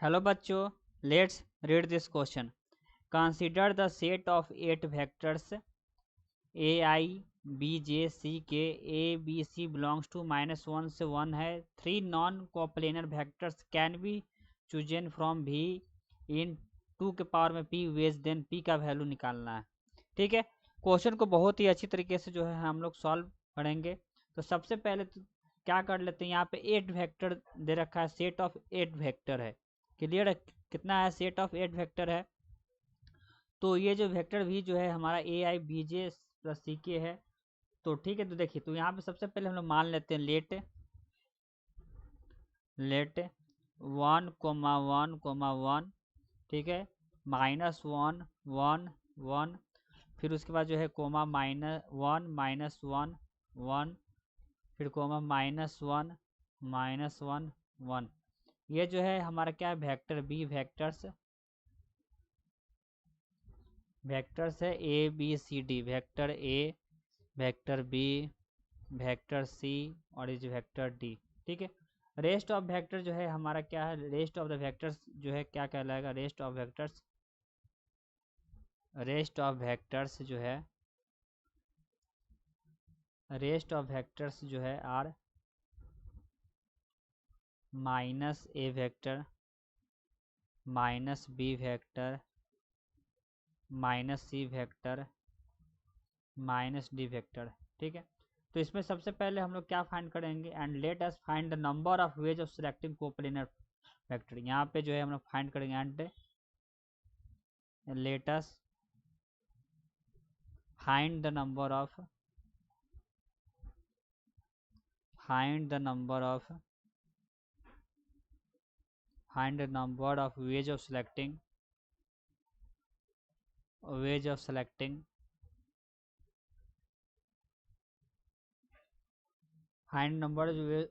Hello बच्चों, let's read this question. Consider the set of 8 vectors a i b j c k a B c belongs to -1 से 1 है। 3 non coplanar vectors can be chosen from भी in 2 के power में p ways, then p का value निकालना है। ठीक है, क्वेश्चन को बहुत ही अच्छी तरीके से जो है हम लोग सॉल्व करेंगे। तो सबसे पहले तो क्या कर लेते हैं, यहाँ पे 8 वेक्टर दे रखा है, सेट ऑफ 8 वेक्टर है। क्लियर है? कितना है? सेट ऑफ 8 वेक्टर है। तो ये जो वेक्टर भी जो है हमारा ए आई बी जे प्लस सी के है। तो ठीक है, तो देखिए, तो यहाँ पे सबसे पहले हम लोग मान लेते हैं लेट 1,1,1, ठीक है, -1 1 1, फिर उसके बाद जो है कोमा -1 -1 1, फिर कोमा -1 -1 1। ये जो है हमारा क्या है, वेक्टर बी वेक्टर्स है A B C D, vector A, vector B, vector C और इज वेक्टर डी। ठीक है, रेस्ट ऑफ वेक्टर जो है हमारा क्या है, रेस्ट ऑफ द वेक्टर्स जो है क्या कहलाएगा, रेस्ट ऑफ वेक्टर्स जो है, रेस्ट ऑफ वेक्टर्स जो है are -a vector, -b vector, -c vector, -d vector. ठीक है, तो इसमें सबसे पहले हम लोग क्या फाइंड करेंगे, and let us find the number of ways of selecting coplanar vector. यहाँ पे जो है हम लोग फाइंड करेंगे, and let us find the number of ways of selecting find number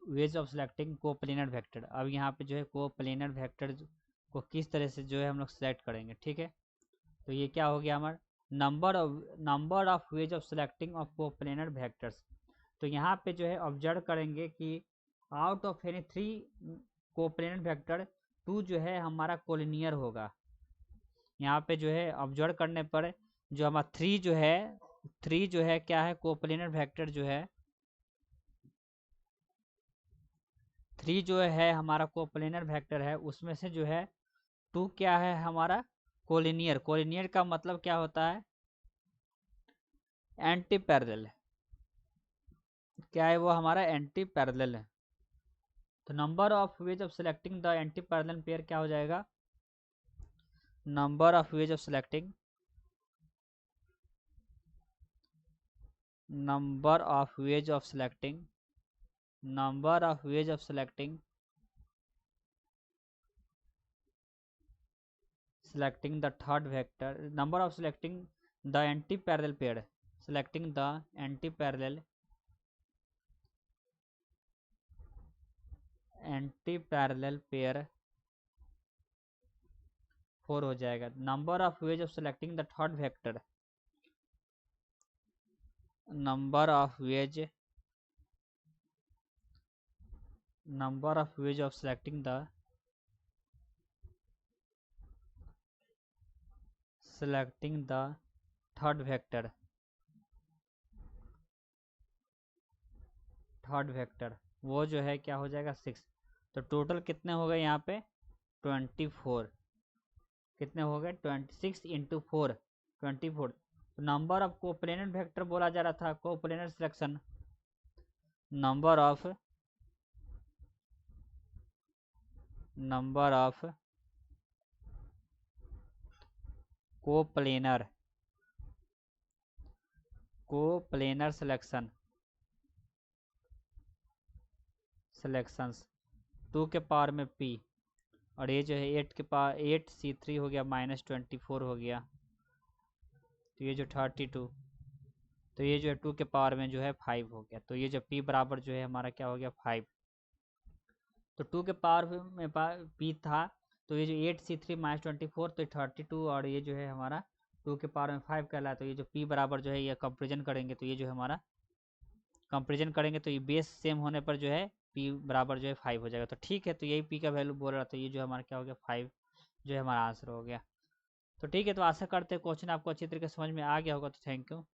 ways of selecting coplanar vector. अब यहाँ पे जो है कोप्लेनर वेक्टर को किस तरह से जो है हम लोग सेलेक्ट करेंगे। ठीक है, तो ये क्या हो गया हमारा number of ways of selecting of coplanar vectors. तो यहाँ पे जो है ऑब्जर्व करेंगे कि out of any 3 coplanar vector 2 जो है हमारा कोलिनियर होगा। यहाँ पे जो है ऑब्जर्व करने पर जो हमारा 3 जो है क्या है, कोप्लेनर वेक्टर जो है 3 जो है हमारा कोप्लेनर वेक्टर है, उसमें से जो है 2 क्या है हमारा कोलिनियर। कोलिनियर का मतलब क्या होता है, एंटी पैरेलल। क्या है वो हमारा एंटी पैरेलल है। तो number of ways of selecting the anti parallel pair क्या हो जाएगा, number of ways of selecting selecting the third vector, number of selecting the anti-parallel pair, selecting the anti-parallel pair 4 हो जाएगा। Number of ways of selecting the third vector, number of ways of selecting the third vector वो जो है क्या हो जाएगा 6। तो total कितने हो गए यहाँ पे 24, कितने हो गए 26 × 4 24। तो नंबर ऑफ कोप्लेनर वेक्टर बोला जा रहा था, coplanar selection, number of coplanar selections 2 के पावर में p, और ये जो है 8 के पावर 8c3 हो गया, -24 हो गया, तो ये जो 32, तो ये जो है 2 के पावर में जो है 5 हो गया। तो ये जो p बराबर जो है हमारा क्या हो गया 5। तो 2 के पावर में p था, तो ये जो 8c3 -24, तो 32, और ये जो है हमारा 2 के पावर में 5 कहला है। तो ये जो p बराबर जो है ये कंपेरिजन करेंगे, तो ये जो हमारा कंपेरिजन करेंगे तो ये बेस सेम होने पर जो है पी बराबर जो है 5 हो जाएगा। तो ठीक है, तो यही पी का वैल्यू बोल रहा था, ये जो हमारा क्या हो गया 5 जो है हमारा आंसर हो गया। तो ठीक है, तो आशा करते हैं क्वेश्चन आपको अच्छी तरीके से समझ में आ गया होगा। तो थैंक यू।